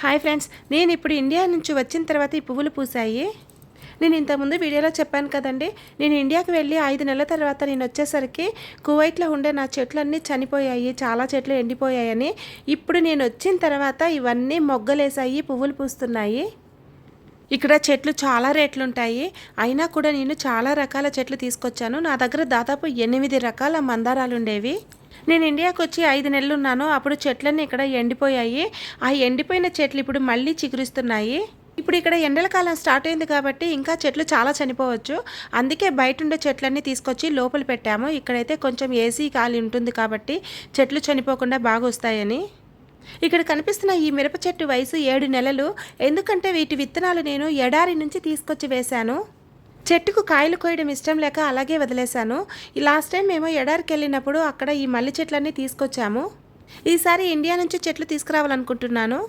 Hi friends, నేను ఇప్పుడు India నుంచి వచ్చిన తర్వాత ఈ పువ్వులు పూసాయి. నేను ఇంతకుముందు వీడియోలో చెప్పాను కదండి, నేను ఇండియాకి వెళ్ళి 5 నెలల తర్వాత నేను వచ్చేసరికి కువైట్లో ఉండే నా చెట్లన్నీ చనిపోయాయి, చాలా చెట్లు ఎండిపోయాయని. ఇప్పుడు నేను వచ్చిన తర్వాత ఇవన్నీ మొగ్గలేసాయి, పువ్వులు పూస్తున్నాయి. ఇక్కడ చెట్లు చాలా రేట్లు ఉంటాయి, అయినా కూడా నేను చాలా రకాల చెట్లు తీసుకొచ్చాను. నా దగ్గర దాదాపు 8 రకాల మందారాలు ఉండేవి. నేను ఇండియాకి వచ్చి 5 నెలలు ఉన్నాను. అప్పుడు చెట్లన్నీ ఇక్కడ ఎండిపోయాయి. ఆ ఎండిపోయిన చెట్లు ఇప్పుడు మళ్ళీ చిగురిస్తున్నాయి. ఇప్పుడు ఇక్కడ ఎండల కాలం స్టార్ట్ అయింది కాబట్టి ఇంకా చెట్లు చాలా చనిపోవచ్చు. అందుకే బయట ఉండే చెట్లన్నీ తీసుకొచ్చి లోపల పెట్టాము. ఇక్కడైతే కొంచెం ఏసీ గాలి ఉంటుంది కాబట్టి చెట్లు చనిపోకుండా బాగా వస్తాయని. ఇక్కడ కనిపిస్తున్న ఈ మిరప చెట్టు వయసు 7 నెలలు. ఎందుకంటే వీటి విత్తనాలు నేను ఎడారి నుంచి తీసుకొచ్చి వేశాను. చెట్టుకు కాయలు కోయడం ఇష్టం లేక అలాగే వదిలేశాను. ఈ లాస్ట్ టైం మేము ఎడారికి వెళ్ళినప్పుడు అక్కడ ఈ మల్లి చెట్లన్నీ తీసుకొచ్చాము. ఈసారి ఇండియా నుంచి చెట్లు తీసుకురావాలనుకుంటున్నాను.